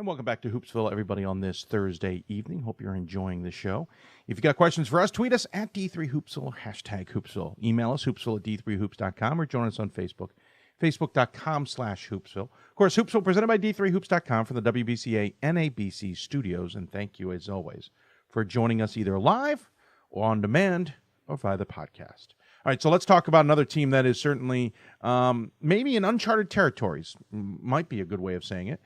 And welcome back to Hoopsville, everybody, on this Thursday evening. Hope you're enjoying the show. If you've got questions for us, tweet us at D3Hoopsville, hashtag Hoopsville. Email us, hoopsville at D3Hoops.com, or join us on Facebook, Facebook.com/Hoopsville. Of course, Hoopsville presented by D3Hoops.com from the WBCA NABC studios. And thank you, as always, for joining us either live or on demand or via the podcast. All right, so let's talk about another team that is certainly maybe in uncharted territories, might be a good way of saying it.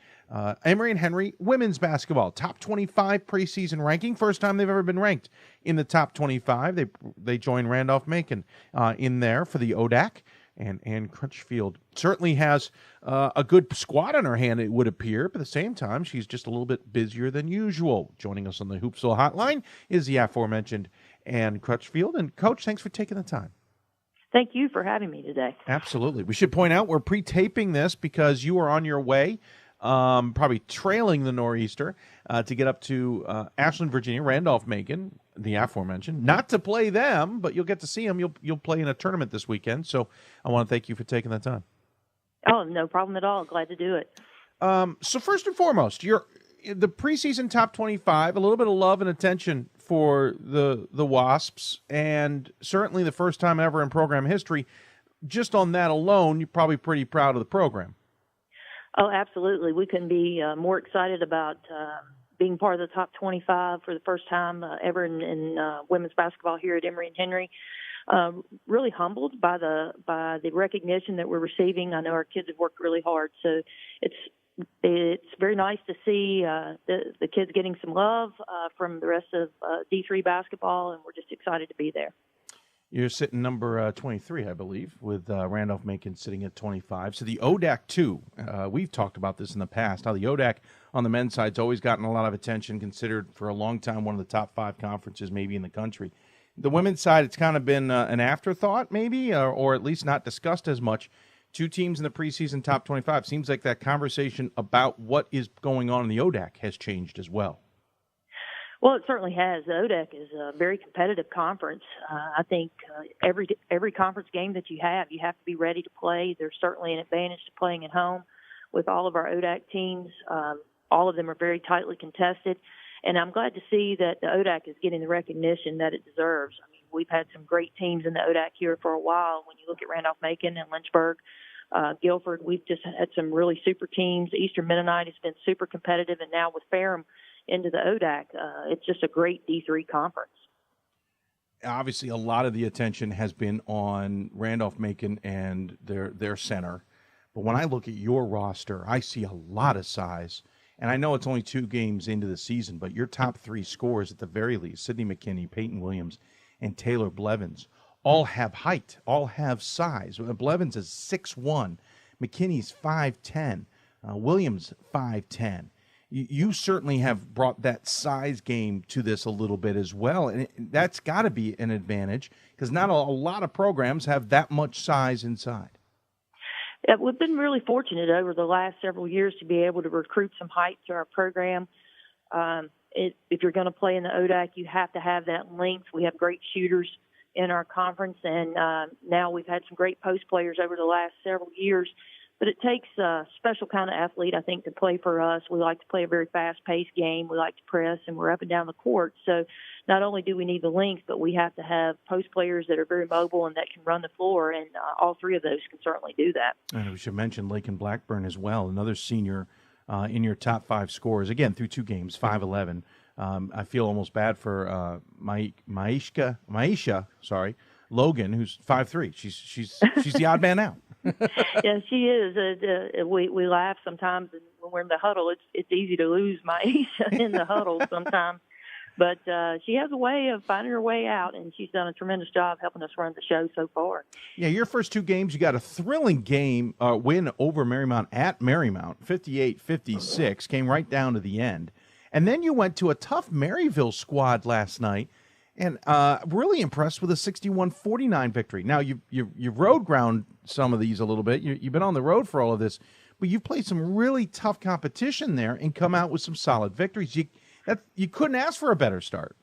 Emory and Henry women's basketball, top 25 preseason ranking, first time they've ever been ranked in the top 25. They joined Randolph-Macon in there for the ODAC, and Crutchfield certainly has a good squad on her hand, it would appear, but at the same time, she's just a little bit busier than usual. Joining us on the Hoopsville hotline is the aforementioned Ann Crutchfield. And Coach, thanks for taking the time. Thank you for having me today. Absolutely. We should point out we're pre-taping this because you are on your way, probably trailing the Nor'easter, to get up to Ashland, Virginia, Randolph-Macon, the aforementioned. Not to play them, but you'll get to see them. You'll play in a tournament this weekend. So I want to thank you for taking that time. Oh, no problem at all. Glad to do it. So first and foremost, you're the preseason top 25, a little bit of love and attention for the Wasps, and certainly the first time ever in program history. Just on that alone, you're probably pretty proud of the program. Oh, absolutely. We couldn't be more excited about being part of the top 25 for the first time ever in women's basketball here at Emory and Henry. Really humbled by the recognition that we're receiving. I know our kids have worked really hard, so it's very nice to see the kids getting some love from the rest of D3 basketball, and we're just excited to be there. You're sitting number 23, I believe, with Randolph-Macon sitting at 25. So the ODAC, too, we've talked about this in the past, how the ODAC on the men's side has always gotten a lot of attention, considered for a long time one of the top 5 conferences maybe in the country. The women's side, it's kind of been an afterthought maybe, or at least not discussed as much. 2 teams in the preseason top 25. Seems like that conversation about what is going on in the ODAC has changed as well. Well, it certainly has. The ODAC is a very competitive conference. I think every conference game that you have to be ready to play. There's certainly an advantage to playing at home with all of our ODAC teams. All of them are very tightly contested, and I'm glad to see that the ODAC is getting the recognition that it deserves. I mean, we've had some great teams in the ODAC here for a while. When you look at Randolph-Macon and Lynchburg, Guilford, we've just had some really super teams. Eastern Mennonite has been super competitive, and now with Ferrum into the ODAC, it's just a great D3 conference. Obviously, a lot of the attention has been on Randolph-Macon and their center. But when I look at your roster, I see a lot of size. And I know it's only 2 games into the season, but your top 3 scorers at the very least, Sydney McKinney, Peyton Williams, and Taylor Blevins, all have height, all have size. Blevins is 6'1", McKinney's 5'10", Williams 5'10". You certainly have brought that size game to this a little bit as well, and that's got to be an advantage because not a lot of programs have that much size inside. Yeah, we've been really fortunate over the last several years to be able to recruit some height to our program. If you're going to play in the ODAC, you have to have that length. We have great shooters in our conference, and now we've had some great post players over the last several years. But it takes a special kind of athlete, I think, to play for us. We like to play a very fast-paced game. We like to press, and we're up and down the court. So not only do we need the length, but we have to have post players that are very mobile and that can run the floor, and all 3 of those can certainly do that. And we should mention Lakin Blackburn as well, another senior in your top 5 scorers, again, through 2 games, 5'11". I feel almost bad for Maisha Logan, who's 5'3". She's the odd man out. Yeah, she is. We laugh sometimes when we're in the huddle. It's easy to lose Maisha in the huddle sometimes. But she has a way of finding her way out, and she's done a tremendous job helping us run the show so far. Yeah, your first 2 games, you got a thrilling game win over Marymount at Marymount, 58-56, came right down to the end. And then you went to a tough Maryville squad last night, and really impressed with a 61-49 victory. Now, you've road ground some of these a little bit. You've been on the road for all of this, but you've played some really tough competition there and come out with some solid victories. You couldn't ask for a better start.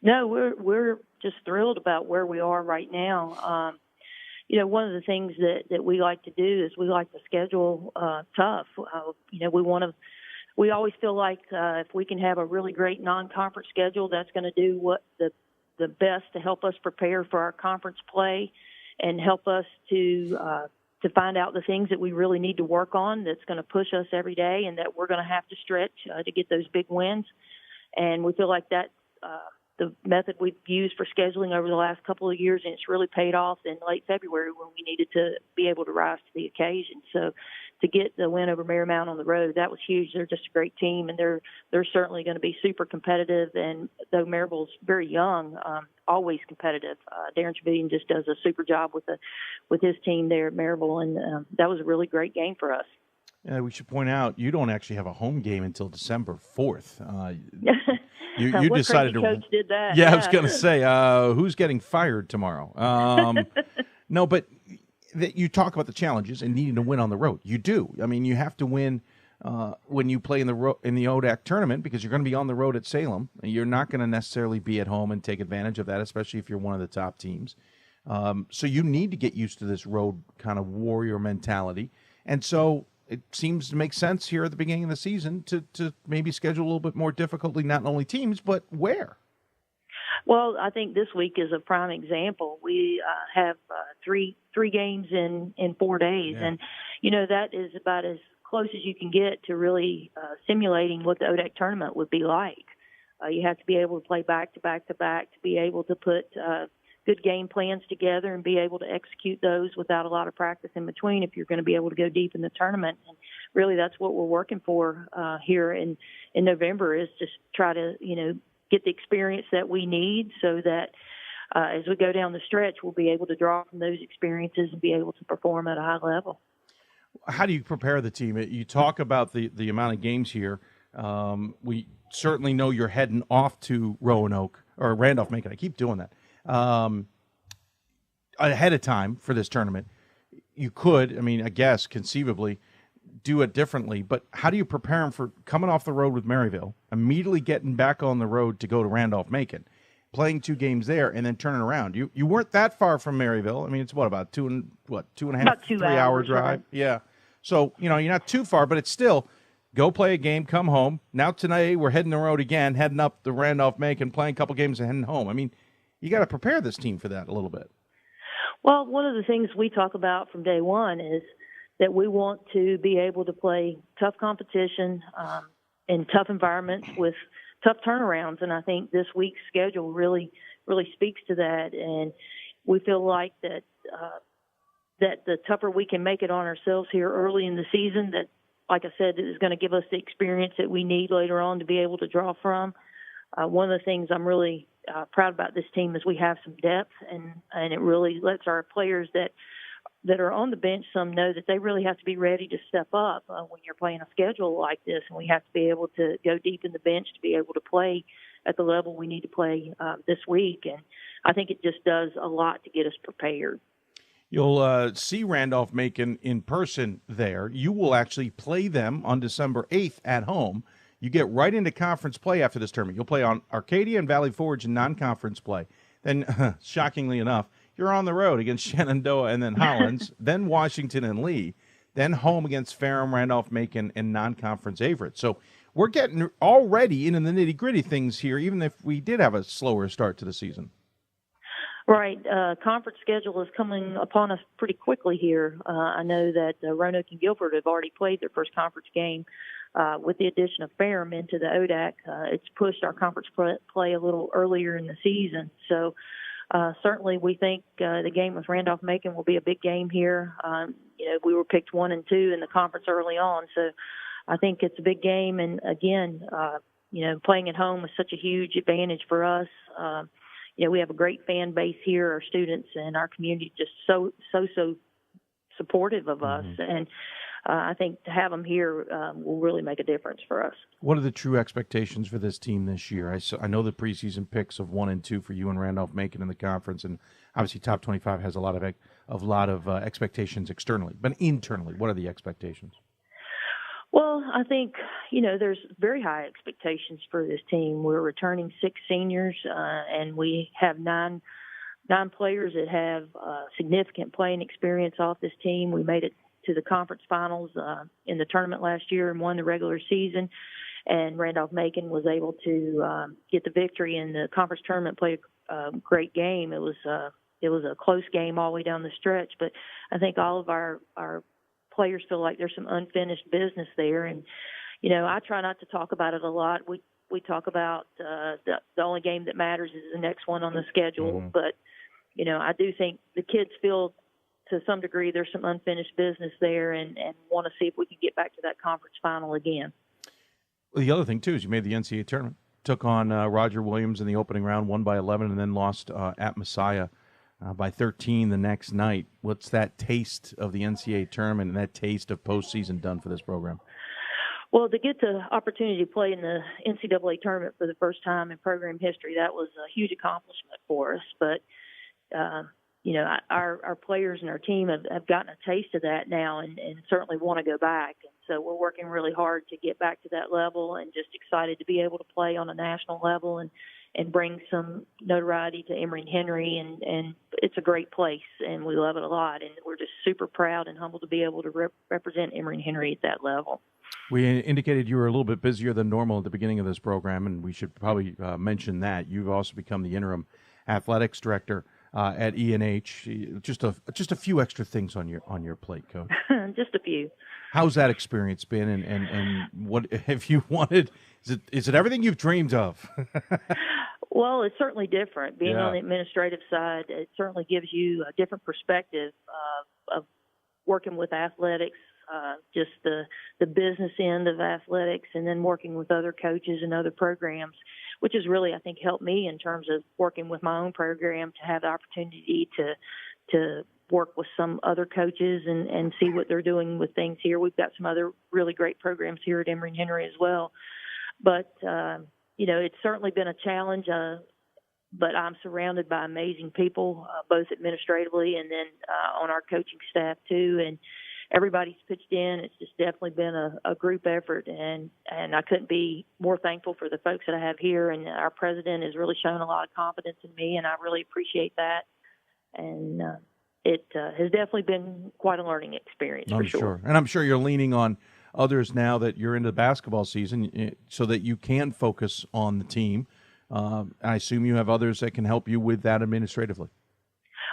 No, we're just thrilled about where we are right now. One of the things that we like to do is we like to schedule tough. We want to we always feel like if we can have a really great non-conference schedule, that's going to do what the best to help us prepare for our conference play and help us to find out the things that we really need to work on that's going to push us every day and that we're going to have to stretch to get those big wins. And we feel like that the method we've used for scheduling over the last couple of years, and it's really paid off in late February when we needed to be able to rise to the occasion. So to get the win over Marymount on the road, that was huge. They're just a great team, and they're certainly going to be super competitive. And though Maryville's very young, always competitive. Darren Trevilian just does a super job with his team there at Maryville, and that was a really great game for us. We should point out you don't actually have a home game until December 4th. You what decided to. Coach did that. Yeah, I was going to say, who's getting fired tomorrow? No, but you talk about the challenges and needing to win on the road. You do. I mean, you have to win when you play in the ODAC tournament because you're going to be on the road at Salem. You're not going to necessarily be at home and take advantage of that, especially if you're one of the top teams. So you need to get used to this road kind of warrior mentality. And so it seems to make sense here at the beginning of the season to maybe schedule a little bit more difficultly, not only teams, but where. Well, I think this week is a prime example. We have three games in 4 days, and that is about as close as you can get to really simulating what the ODAC tournament would be like. You have to be able to play back to back to back to be able to put good game plans together and be able to execute those without a lot of practice in between if you're going to be able to go deep in the tournament. And really that's what we're working for here in November is just try to, get the experience that we need so that as we go down the stretch, we'll be able to draw from those experiences and be able to perform at a high level. How do you prepare the team? You talk about the amount of games here. We certainly know you're heading off to Roanoke or Randolph-Macon. I keep doing that. Ahead of time for this tournament. You could, I guess, conceivably do it differently, but how do you prepare them for coming off the road with Maryville, immediately getting back on the road to go to Randolph-Macon, playing 2 games there, and then turning around? You weren't that far from Maryville. It's about 2.5, 3 hour drive? Right? Yeah. So, you're not too far, but it's still go play a game, come home. Now tonight we're heading the road again, heading up to Randolph-Macon, playing a couple games and heading home. You got to prepare this team for that a little bit. Well, one of the things we talk about from day one is that we want to be able to play tough competition in tough environments with tough turnarounds. And I think this week's schedule really speaks to that. And we feel like that the tougher we can make it on ourselves here early in the season, that, like I said, is going to give us the experience that we need later on to be able to draw from. One of the things I'm really proud about this team is we have some depth, and it really lets our players that are on the bench some know that they really have to be ready to step up when you're playing a schedule like this, and we have to be able to go deep in the bench to be able to play at the level we need to play this week. And I think it just does a lot to get us prepared. You'll see Randolph-Macon in person there. You will actually play them on December 8th at home. You get right into conference play after this tournament. You'll play on Arcadia and Valley Forge in non-conference play. Then, shockingly enough, you're on the road against Shenandoah and then Hollins, then Washington and Lee, then home against Ferrum, Randolph-Macon, and non-conference Averett. So we're getting already into the nitty-gritty things here, even if we did have a slower start to the season. Right. Conference schedule is coming upon us pretty quickly here. I know that Roanoke and Guilford have already played their first conference game. With the addition of Ferrum into the ODAC, it's pushed our conference play a little earlier in the season. So certainly we think the game with Randolph-Macon will be a big game here. We were picked 1 and 2 in the conference early on, so I think it's a big game. And again, playing at home is such a huge advantage for us. We have a great fan base here. Our students and our community just so supportive of us, and I think to have them here will really make a difference for us. What are the true expectations for this team this year? I know the preseason picks of 1 and 2 for you and Randolph-Macon in the conference, and obviously Top 25 has a lot of expectations externally, but internally, what are the expectations? Well, I think, there's very high expectations for this team. We're returning 6 seniors, and we have nine players that have significant playing experience off this team. We made it to the conference finals in the tournament last year and won the regular season. And Randolph-Macon was able to get the victory in the conference tournament, play a great game. It was a close game all the way down the stretch, but I think all of our players feel like there's some unfinished business there. And, I try not to talk about it a lot. We talk about the only game that matters is the next one on the schedule. Mm-hmm. But, I do think the kids feel to some degree there's some unfinished business there and want to see if we can get back to that conference final again. Well, the other thing, too, is you made the NCAA tournament. Took on Roger Williams in the opening round, won by 11, and then lost at Messiah by 13 the next night. What's that taste of the NCAA tournament and that taste of postseason done for this program? Well, to get the opportunity to play in the NCAA tournament for the first time in program history, that was a huge accomplishment for us. But, our players and our team have gotten a taste of that now and certainly want to go back. And so we're working really hard to get back to that level and just excited to be able to play on a national level and bring some notoriety to Emory-Henry. And it's a great place, and we love it a lot. And we're just super proud and humbled to be able to represent Emory-Henry at that level. We indicated you were a little bit busier than normal at the beginning of this program, and we should probably mention that. You've also become the interim athletics director at E&H. Just a few extra things on your plate, Coach. Just a few. How's that experience been, and what have you wanted? Is it everything you've dreamed of? Well, it's certainly different. Being on the administrative side, it certainly gives you a different perspective of working with athletics, just the business end of athletics, and then working with other coaches and other programs, which has really, I think, helped me in terms of working with my own program to have the opportunity to work with some other coaches and see what they're doing with things here. We've got some other really great programs here at Emory-Henry as well. But, it's certainly been a challenge, but I'm surrounded by amazing people, both administratively and then on our coaching staff too. And everybody's pitched in. It's just definitely been a group effort, and I couldn't be more thankful for the folks that I have here. And our president has really shown a lot of confidence in me, and I really appreciate that. And it has definitely been quite a learning experience, for sure. And I'm sure you're leaning on others now that you're into the basketball season so that you can focus on the team. I assume you have others that can help you with that administratively.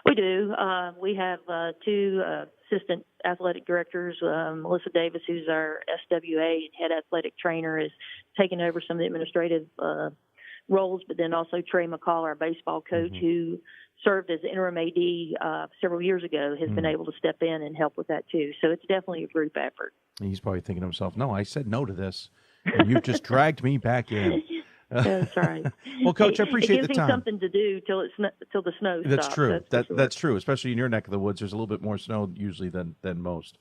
We do. We have two assistant athletic directors. Melissa Davis, who's our SWA and head athletic trainer, is taking over some of the administrative roles, but then also Trey McCall, our baseball coach, who served as interim AD several years ago, has been able to step in and help with that too. So it's definitely a group effort. He's probably thinking to himself, no, I said no to this, and you've just dragged me back in. That's right. Well, Coach, I appreciate the time. It gives me something to do till the snow stops. That's true. That's that's true, especially in your neck of the woods. There's a little bit more snow usually than most.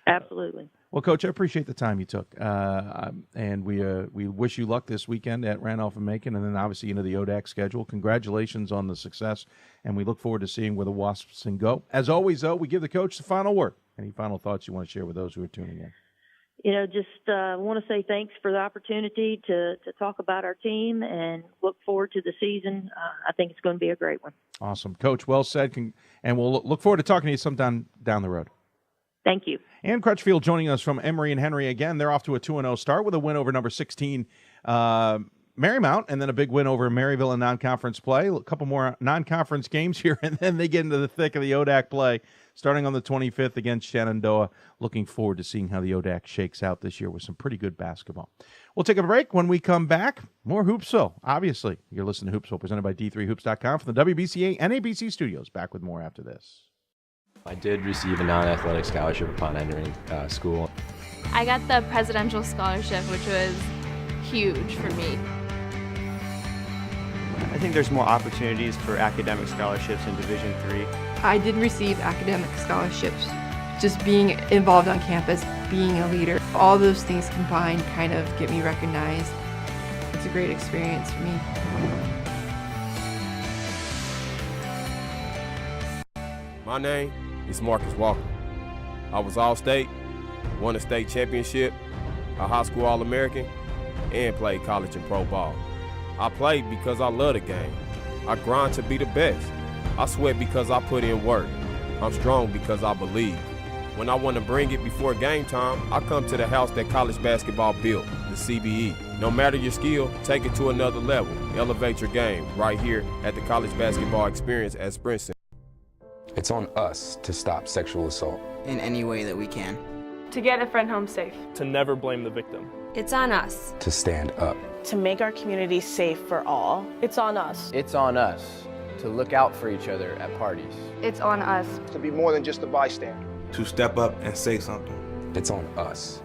Absolutely. Well, Coach, I appreciate the time you took, and we wish you luck this weekend at Randolph and Macon, and then obviously into the ODAC schedule. Congratulations on the success, and we look forward to seeing where the Wasps can go. As always, though, we give the coach the final word. Any final thoughts you want to share with those who are tuning in? Just want to say thanks for the opportunity to talk about our team and look forward to the season. I think it's going to be a great one. Awesome. Coach, well said, and we'll look forward to talking to you sometime down the road. Thank you. Ann Crutchfield joining us from Emory-Henry again. They're off to a 2-0 start with a win over number 16 Marymount, and then a big win over Maryville in non-conference play. A couple more non-conference games here, and then they get into the thick of the ODAC play, starting on the 25th against Shenandoah. Looking forward to seeing how the ODAC shakes out this year with some pretty good basketball. We'll take a break. When we come back, more Hoopsville. Obviously, you're listening to Hoopsville, presented by D3Hoops.com from the WBCA and ABC studios. Back with more after this. I did receive a non-athletic scholarship upon entering school. I got the presidential scholarship, which was huge for me. I think there's more opportunities for academic scholarships in Division III. I did receive academic scholarships. Just being involved on campus, being a leader, all those things combined kind of get me recognized. It's a great experience for me. My name is Marcus Walker. I was All-State, won a state championship, a high school All-American, and played college and pro ball. I played because I love the game. I grind to be the best. I sweat because I put in work. I'm strong because I believe. When I want to bring it before game time, I come to the house that college basketball built, the CBE. No matter your skill, take it to another level. Elevate your game right here at the College Basketball Experience at Sprint Center. It's on us to stop sexual assault. In any way that we can. To get a friend home safe. To never blame the victim. It's on us. To stand up. To make our community safe for all. It's on us. It's on us to look out for each other at parties. It's on us. To be more than just a bystander. To step up and say something. It's on us,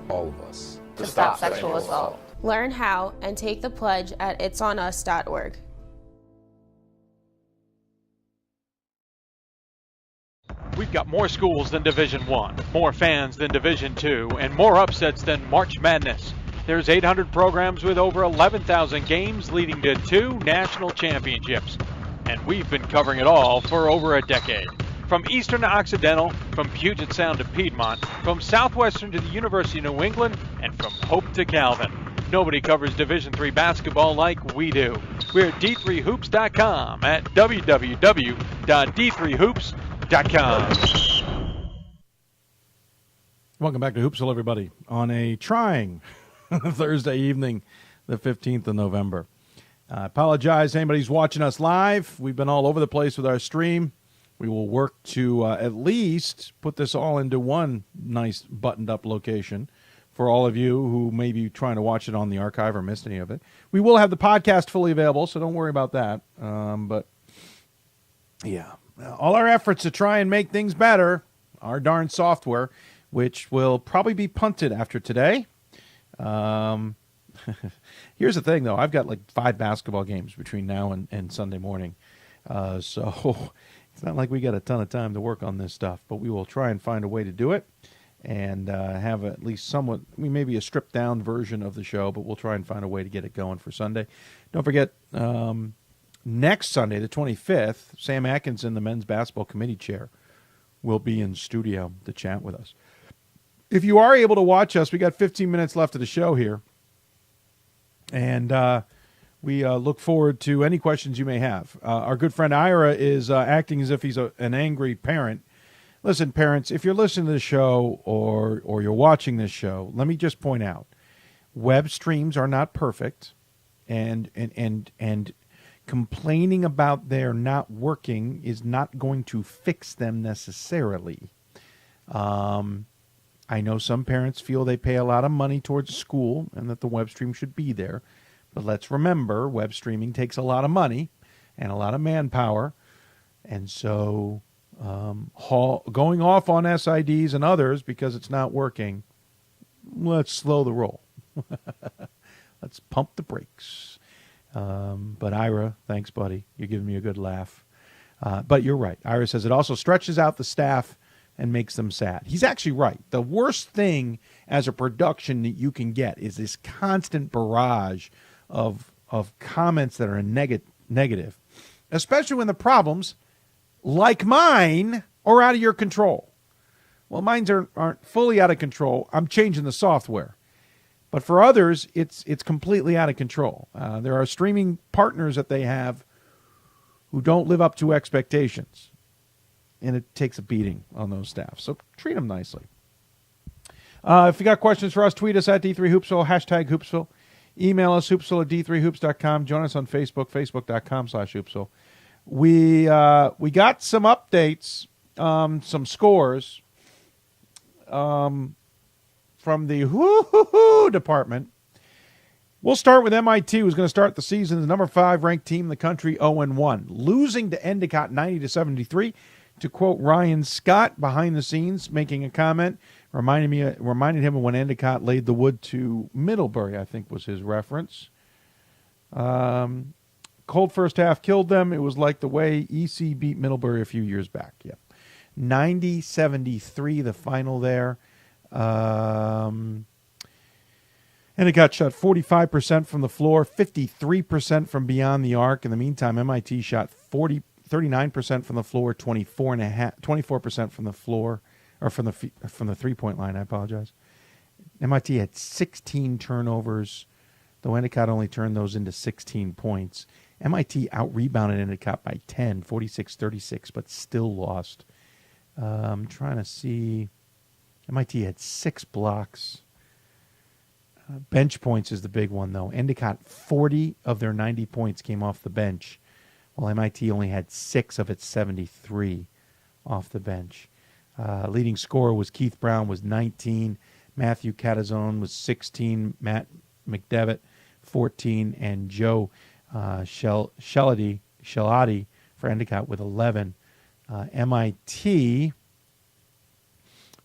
all of us. To stop sexual assault. Learn how and take the pledge at itsonus.org. We've got more schools than Division I, more fans than Division II, and more upsets than March Madness. There's 800 programs with over 11,000 games leading to 2 national championships. And we've been covering it all for over a decade. From Eastern to Occidental, from Puget Sound to Piedmont, from Southwestern to the University of New England, and from Hope to Calvin. Nobody covers Division III basketball like we do. We're at d3hoops.com at www.d3hoops.com. Welcome back to Hoopsville, everybody, on a trying Thursday evening, the 15th of November. I apologize to anybody who's watching us live. We've been all over the place with our stream. We will work to at least put this all into one nice buttoned-up location for all of you who may be trying to watch it on the archive or missed any of it. We will have the podcast fully available, so don't worry about that. But, yeah, all our efforts to try and make things better, our darn software, which will probably be punted after today. Here's the thing, though. I've got like 5 basketball games between now and Sunday morning. So it's not like we got a ton of time to work on this stuff, but we will try and find a way to do it and have at least somewhat, maybe a stripped-down version of the show, but we'll try and find a way to get it going for Sunday. Don't forget, next Sunday, the 25th, Sam Atkinson, the men's basketball committee chair, will be in studio to chat with us. If you are able to watch us, we got 15 minutes left of the show here, and we look forward to any questions you may have. Our good friend Ira is acting as if he's an angry parent. Listen, parents, if you're listening to the show or you're watching this show, let me just point out, web streams are not perfect, and complaining about their not working is not going to fix them necessarily. I know some parents feel they pay a lot of money towards school and that the web stream should be there. But let's remember, web streaming takes a lot of money and a lot of manpower. And so going off on SIDs and others because it's not working, let's slow the roll. Let's pump the brakes. But Ira, thanks, buddy. You're giving me a good laugh. But you're right. Ira says it also stretches out the staff and makes them sad. He's actually right. The worst thing as a production that you can get is this constant barrage of comments that are negative, especially when the problems, like mine, are out of your control. Well, mine aren't fully out of control. I'm changing the software. But for others, it's completely out of control. There are streaming partners that they have who don't live up to expectations. And it takes a beating on those staff. So treat them nicely. If you got questions for us, tweet us at D3Hoopsville, hashtag Hoopsville. Email us, hoopsville at d3hoops.com. Join us on Facebook, facebook.com/Hoopsville. We got some updates, some scores from the department. We'll start with MIT, who's going to start the season as the number 5 ranked team in the country, 0-1, losing to Endicott 90-73. To quote Ryan Scott behind the scenes, making a comment, reminded him of when Endicott laid the wood to Middlebury, I think was his reference. Cold first half killed them. It was like the way EC beat Middlebury a few years back. Yeah, 90-73, the final there. Endicott shot 45% from the floor, 53% from beyond the arc. In the meantime, MIT shot 39% from the floor, 24% from the floor, or from the 3-point line. I apologize. MIT had 16 turnovers, though Endicott only turned those into 16 points. MIT out-rebounded Endicott by 10, 46-36, but still lost. I'm trying to see. MIT had 6 blocks. Bench points is the big one, though. Endicott, 40 of their 90 points came off the bench, while MIT only had 6 of its 73 off the bench. Leading scorer was Keith Brown, was 19. Matthew Catazone was 16. Matt McDevitt, 14. And Joe Shelady for Endicott with 11. MIT,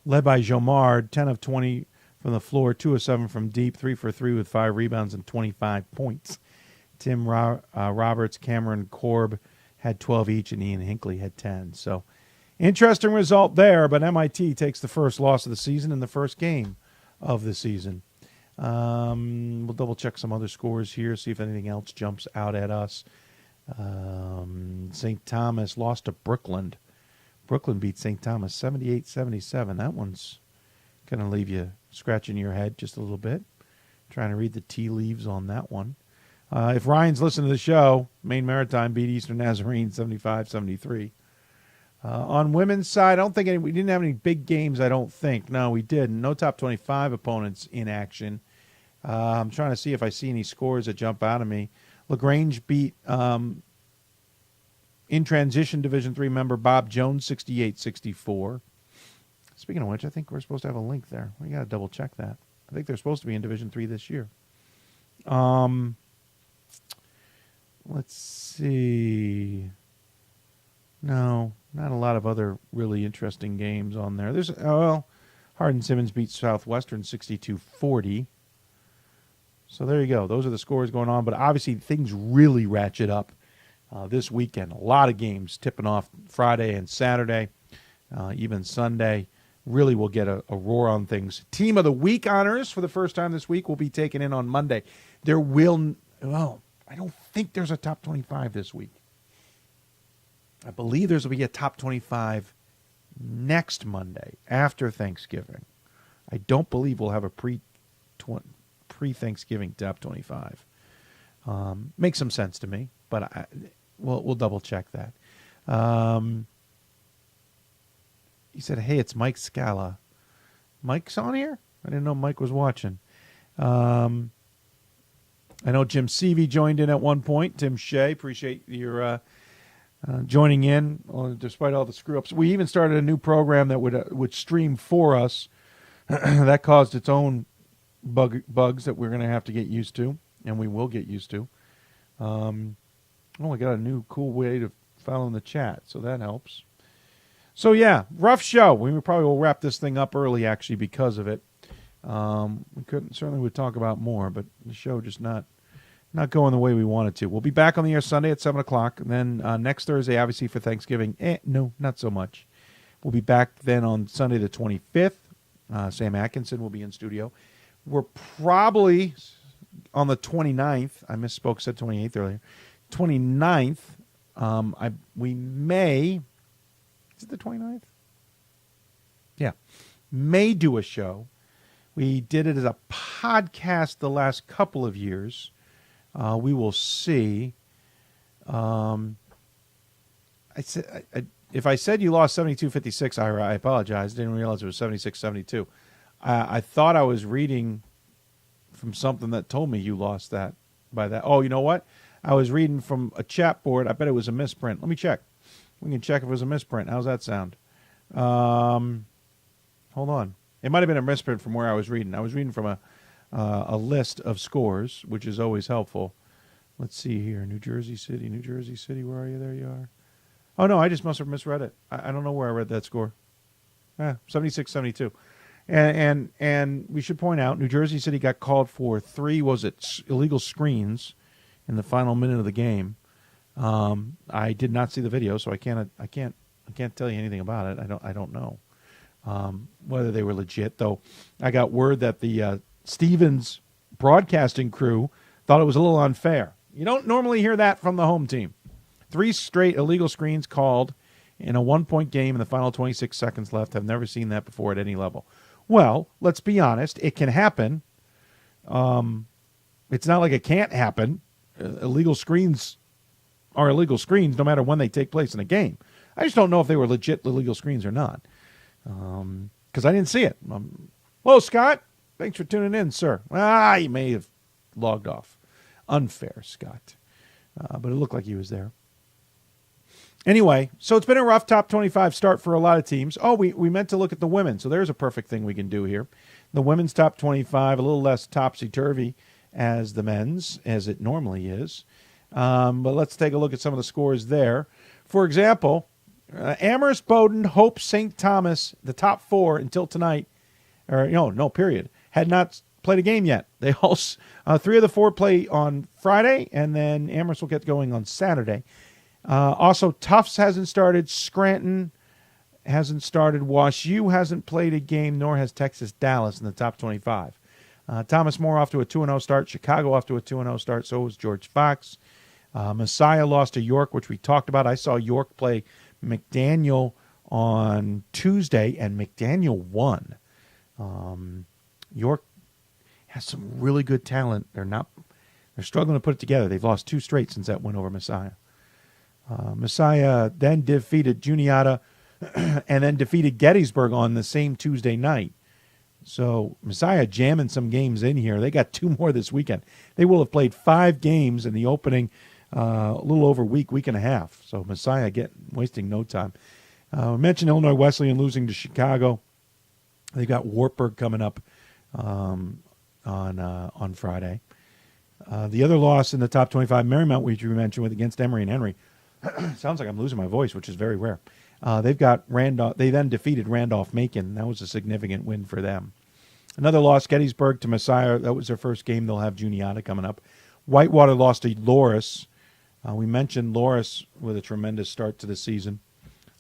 led by Jomard, 10 of 20 from the floor, 2 of 7 from deep, 3 for 3 with 5 rebounds and 25 points. Tim Roberts, Cameron Korb had 12 each, and Ian Hinckley had 10. So, interesting result there, but MIT takes the first loss of the season in the first game of the season. We'll double-check some other scores here, see if anything else jumps out at us. St. Thomas lost to Brooklyn. Brooklyn beat St. Thomas 78-77. That one's going to leave you scratching your head just a little bit. Trying to read the tea leaves on that one. If Ryan's listening to the show, Maine Maritime beat Eastern Nazarene 75-73. On women's side, I don't think we didn't have any big games, I don't think. No, we didn't. No top 25 opponents in action. I'm trying to see if I see any scores that jump out at me. LaGrange beat in transition Division III member Bob Jones 68-64. Speaking of which, I think we're supposed to have a link there. We got to double check that. I think they're supposed to be in Division III this year. Let's see. No, not a lot of other really interesting games on there. There's Hardin Simmons beat Southwestern 62-40. So there you go. Those are the scores going on. But obviously things really ratchet up this weekend. A lot of games tipping off Friday and Saturday, even Sunday. Really will get a roar on things. Team of the Week honors for the first time this week will be taken in on Monday. I don't think there's a top 25 this week. I believe there's going to be a top 25 next Monday after Thanksgiving. I don't believe we'll have a pre-Thanksgiving top 25. Makes some sense to me, but we'll double check that. He said, "Hey, it's Mike Scala." Mike's on here? I didn't know Mike was watching. I know Jim Seavey joined in at one point. Tim Shea, appreciate your joining in despite all the screw-ups. We even started a new program that would stream for us. That caused its own bugs that we're going to have to get used to, and we will get used to. I got a new cool way to follow in the chat, so that helps. So, yeah, rough show. We probably will wrap this thing up early, actually, because of it. We certainly would talk about more, but the show just not going the way we wanted to. We'll be back on the air Sunday at 7 o'clock, and then next Thursday, obviously, for Thanksgiving. No, not so much. We'll be back then on Sunday the 25th. Sam Atkinson will be in studio. We're probably on the 29th. I misspoke, said 28th earlier. 29th, we may... Is it the 29th? Yeah. May do a show. We did it as a podcast the last couple of years. We will see. If I said you lost 72-56, I apologize. Didn't realize it was 76-72. I thought I was reading from something that told me you lost that by that. Oh, you know what? I was reading from a chat board. I bet it was a misprint. Let me check. We can check if it was a misprint. How's that sound? Hold on. It might have been a misprint from where I was reading. I was reading from a list of scores, which is always helpful. Let's see here. New Jersey City. Where are you? There you are. Oh, no, I just must have misread it. I don't know where I read that score. 76-72. And we should point out, New Jersey City got called for 3, illegal screens in the final minute of the game. I did not see the video, so I can't tell you anything about it. I don't know whether they were legit, though. I got word that the Stevens broadcasting crew thought it was a little unfair. You don't normally hear that from the home team. 3 straight illegal screens called in a 1-point game in the final 26 seconds left. I've never seen that before at any level. Well, let's be honest. It can happen. It's not like it can't happen. Illegal screens are illegal screens no matter when they take place in a game. I just don't know if they were legit illegal screens or not, because I didn't see it. Hello, Scott. Thanks for tuning in, sir. You may have logged off. Unfair, Scott. But it looked like he was there. Anyway, so it's been a rough top 25 start for a lot of teams. Oh, we meant to look at the women, so there's a perfect thing we can do here. The women's top 25, a little less topsy-turvy as the men's, as it normally is. But let's take a look at some of the scores there. For example, Amherst, Bowdoin, Hope, St. Thomas, the top four until tonight, period, had not played a game yet. They all, 3 of the 4 play on Friday, and then Amherst will get going on Saturday. Also, Tufts hasn't started. Scranton hasn't started. Wash U hasn't played a game, nor has Texas Dallas in the top 25. Thomas More off to a 2-0 start. Chicago off to a 2-0 start. So was George Fox. Messiah lost to York, which we talked about. I saw York play McDaniel on Tuesday, and McDaniel won. York has some really good talent. They're struggling to put it together. They've lost 2 straight since that win over Messiah. Messiah then defeated Juniata and then defeated Gettysburg on the same Tuesday night. So Messiah jamming some games in here. They got 2 more this weekend. They will have played 5 games in the opening a little over week and a half. So Messiah wasting no time. I mentioned Illinois Wesleyan losing to Chicago. They got Wartburg coming up on Friday. The other loss in the top 25, Marymount, which we mentioned, against Emory and Henry. Sounds like I'm losing my voice, which is very rare. They've got Randolph. They then defeated Randolph-Macon. That was a significant win for them. Another loss, Gettysburg to Messiah. That was their first game. They'll have Juniata coming up. Whitewater lost to Loris. We mentioned Loris with a tremendous start to the season.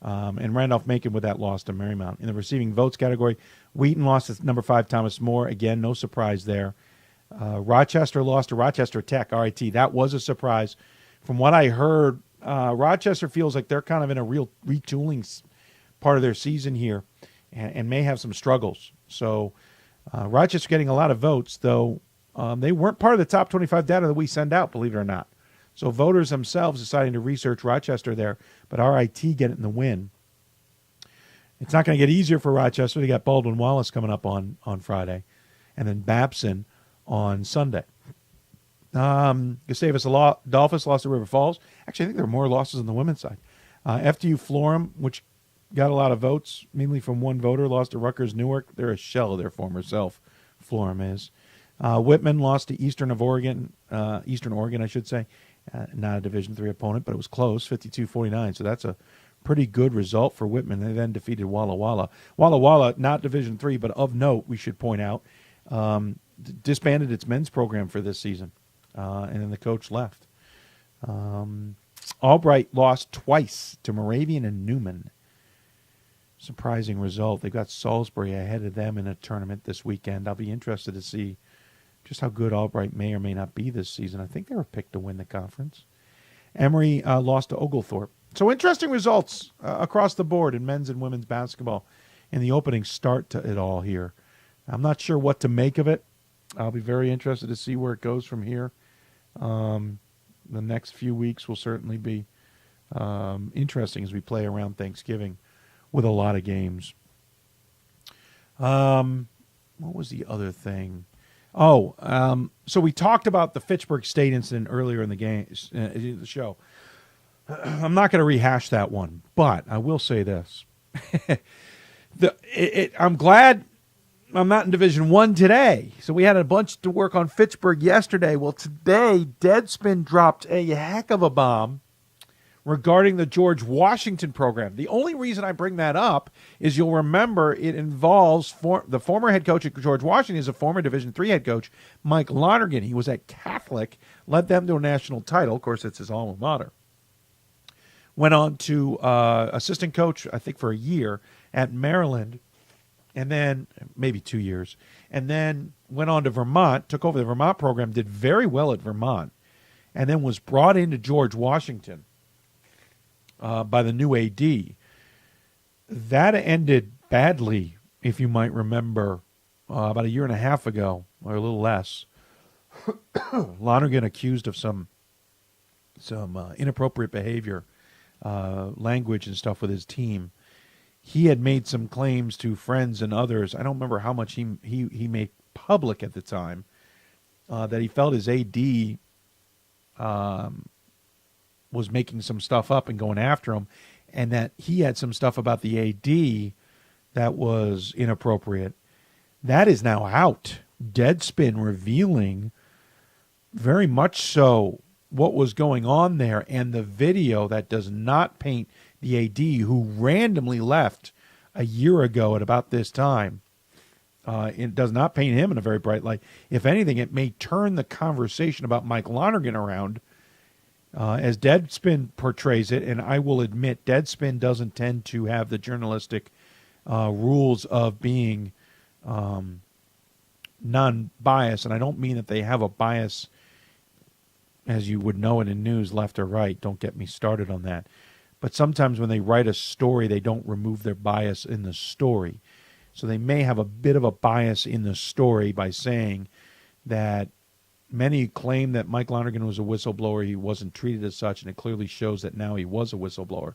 And Randolph-Macon with that loss to Marymount. In the receiving votes category, Wheaton lost to number 5 Thomas More. Again, no surprise there. Rochester lost to Rochester Tech, RIT. That was a surprise. From what I heard, Rochester feels like they're kind of in a real retooling part of their season here and may have some struggles. So Rochester getting a lot of votes, though they weren't part of the top 25 data that we send out, believe it or not. So voters themselves deciding to research Rochester there, but RIT getting the win. It's not going to get easier for Rochester. They got Baldwin Wallace coming up on Friday, and then Babson on Sunday. Gustavus Adolphus lost to River Falls. Actually, I think there are more losses on the women's side. FDU Florham, which got a lot of votes, mainly from one voter, lost to Rutgers Newark. They're a shell of their former self, Florham is. Whitman lost to Eastern Oregon, I should say. Not a Division III opponent, but it was close, 52-49. So that's a pretty good result for Whitman. They then defeated Walla Walla. Walla Walla, not Division III, but of note, we should point out, disbanded its men's program for this season. And then the coach left. Albright lost twice to Moravian and Newman. Surprising result. They've got Salisbury ahead of them in a tournament this weekend. I'll be interested to see just how good Albright may or may not be this season. I think they were picked to win the conference. Emory lost to Oglethorpe. So interesting results across the board in men's and women's basketball in the opening start to it all here. I'm not sure what to make of it. I'll be very interested to see where it goes from here. The next few weeks will certainly be interesting as we play around Thanksgiving with a lot of games. What was the other thing? So we talked about the Fitchburg State incident earlier in the show. I'm not going to rehash that one, but I will say this. I'm glad I'm not in Division I today. So we had a bunch to work on Fitchburg yesterday. Well, today, Deadspin dropped a heck of a bomb regarding the George Washington program. The only reason I bring that up is you'll remember it involves the former head coach at George Washington is a former Division III head coach, Mike Lonergan. He was at Catholic, led them to a national title. Of course, it's his alma mater. Went on to assistant coach, I think, for a year at Maryland, and then maybe 2 years, and then went on to Vermont, took over the Vermont program, did very well at Vermont, and then was brought into George Washington by the new AD. That ended badly, if you might remember, about a year and a half ago, or a little less. Lonergan accused of some inappropriate behavior language and stuff with his team. He had made some claims to friends and others. I don't remember how much he made public at the time, that he felt his AD was making some stuff up and going after him, and that he had some stuff about the AD that was inappropriate. That is now out. Deadspin revealing very much so what was going on there, and the video that does not paint the AD, who randomly left a year ago at about this time. It does not paint him in a very bright light. If anything, it may turn the conversation about Mike Lonergan around, as Deadspin portrays it. And I will admit, Deadspin doesn't tend to have the journalistic rules of being non-biased. And I don't mean that they have a bias as you would know it in news, left or right. Don't get me started on that. But sometimes when they write a story, they don't remove their bias in the story. So they may have a bit of a bias in the story by saying that many claim that Mike Lonergan was a whistleblower. He wasn't treated as such, and it clearly shows that now he was a whistleblower.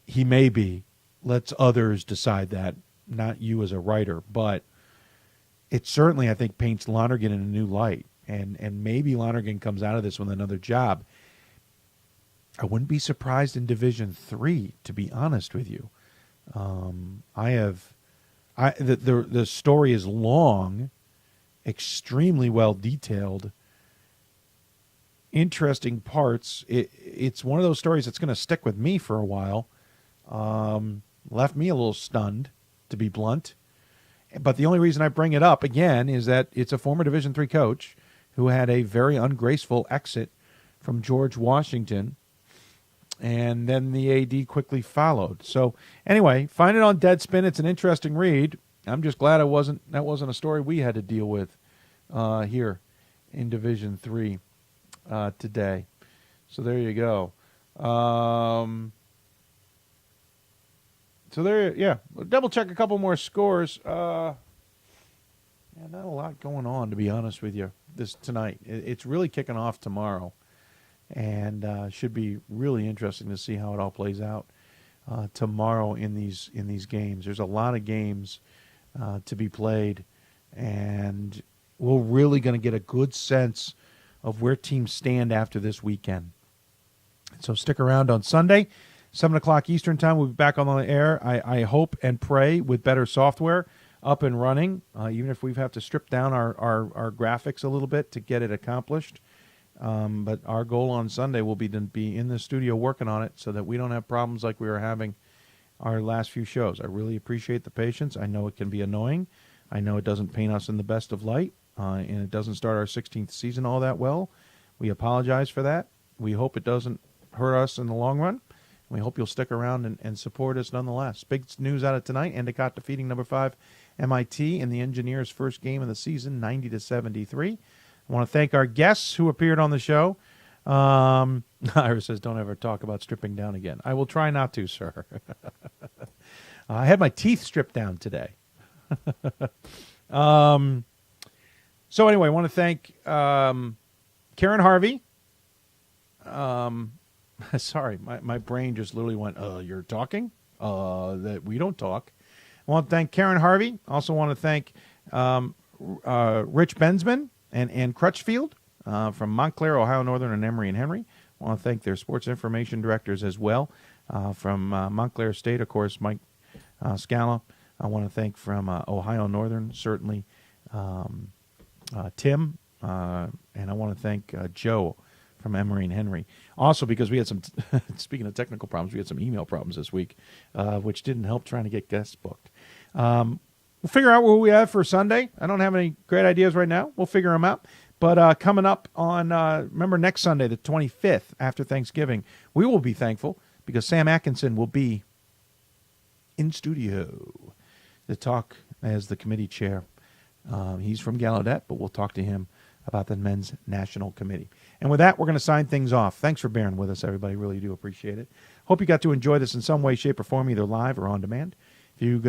He may be. Let's others decide that, not you as a writer. But it certainly, I think, paints Lonergan in a new light. And maybe Lonergan comes out of this with another job. I wouldn't be surprised in Division III, to be honest with you. The story is long, extremely well detailed, interesting parts. It's one of those stories that's going to stick with me for a while. Left me a little stunned, to be blunt. But the only reason I bring it up again is that it's a former Division III coach who had a very ungraceful exit from George Washington, and then the AD quickly followed. So anyway, find it on Deadspin. It's an interesting read. I'm just glad that wasn't a story we had to deal with here in Division III today. So there you go. Double check a couple more scores. Not a lot going on, to be honest with you, tonight. It's really kicking off tomorrow, and should be really interesting to see how it all plays out tomorrow in these games. There's a lot of games to be played, and we're really going to get a good sense of where teams stand after this weekend. So stick around on Sunday, 7 o'clock Eastern time. We'll be back on the air, I hope and pray, with better software up and running, even if we have to strip down our graphics a little bit to get it accomplished. But our goal on Sunday will be to be in the studio working on it so that we don't have problems like we were having our last few shows. I really appreciate the patience. I know it can be annoying. I know it doesn't paint us in the best of light, and it doesn't start our 16th season all that well. We apologize for that. We hope it doesn't hurt us in the long run. We hope you'll stick around and support us nonetheless. Big news out of tonight: Endicott defeating number 5 MIT in the Engineers' first game of the season, 90-73. I want to thank our guests who appeared on the show. Ira says, don't ever talk about stripping down again. I will try not to, sir. I had my teeth stripped down today. So anyway, I want to thank Karin Harvey. Sorry, my brain just literally went, you're talking? That we don't talk. I want to thank Karin Harvey. Also want to thank Rich Bensman and Crutchfield from Montclair, Ohio Northern, and Emory and Henry. I want to thank their sports information directors as well. From Montclair State, of course, Mike Scala. I want to thank from Ohio Northern, certainly Tim. And I want to thank Joe from Emory and Henry. Also, because we had some, speaking of technical problems, we had some email problems this week, which didn't help trying to get guests booked. We'll figure out what we have for Sunday. I don't have any great ideas right now. We'll figure them out. But coming up on, remember, next Sunday, the 25th, after Thanksgiving, we will be thankful because Sam Atkinson will be in studio to talk as the committee chair. He's from Gallaudet, but we'll talk to him about the Men's National Committee. And with that, we're going to sign things off. Thanks for bearing with us, everybody. Really do appreciate it. Hope you got to enjoy this in some way, shape, or form, either live or on demand. If you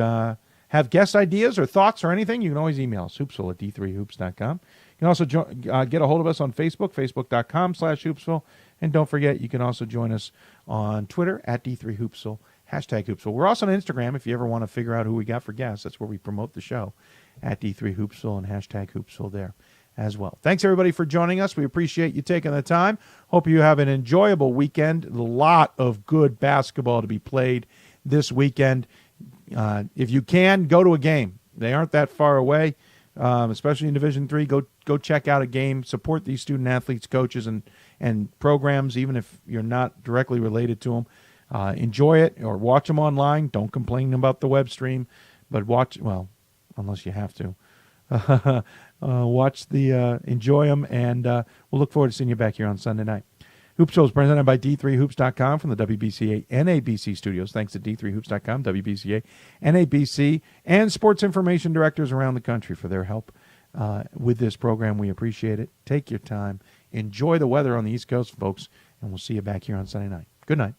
have guest ideas or thoughts or anything, you can always email us, hoopsville at d3hoops.com. You can also get a hold of us on Facebook, facebook.com/Hoopsville, And don't forget, you can also join us on Twitter at D3Hoopsville, hashtag Hoopsville. We're also on Instagram if you ever want to figure out who we got for guests. That's where we promote the show, at D3Hoopsville and hashtag Hoopsville there as well. Thanks, everybody, for joining us. We appreciate you taking the time. Hope you have an enjoyable weekend. A lot of good basketball to be played this weekend. If you can, go to a game. They aren't that far away, especially in Division III. Go check out a game. Support these student athletes, coaches, and programs, even if you're not directly related to them. Enjoy it or watch them online. Don't complain about the web stream, but unless you have to. Enjoy them, and we'll look forward to seeing you back here on Sunday night. Hoopsville is presented by D3Hoops.com from the WBCA NABC studios. Thanks to D3Hoops.com, WBCA, NABC, and sports information directors around the country for their help with this program. We appreciate it. Take your time. Enjoy the weather on the East Coast, folks, and we'll see you back here on Sunday night. Good night.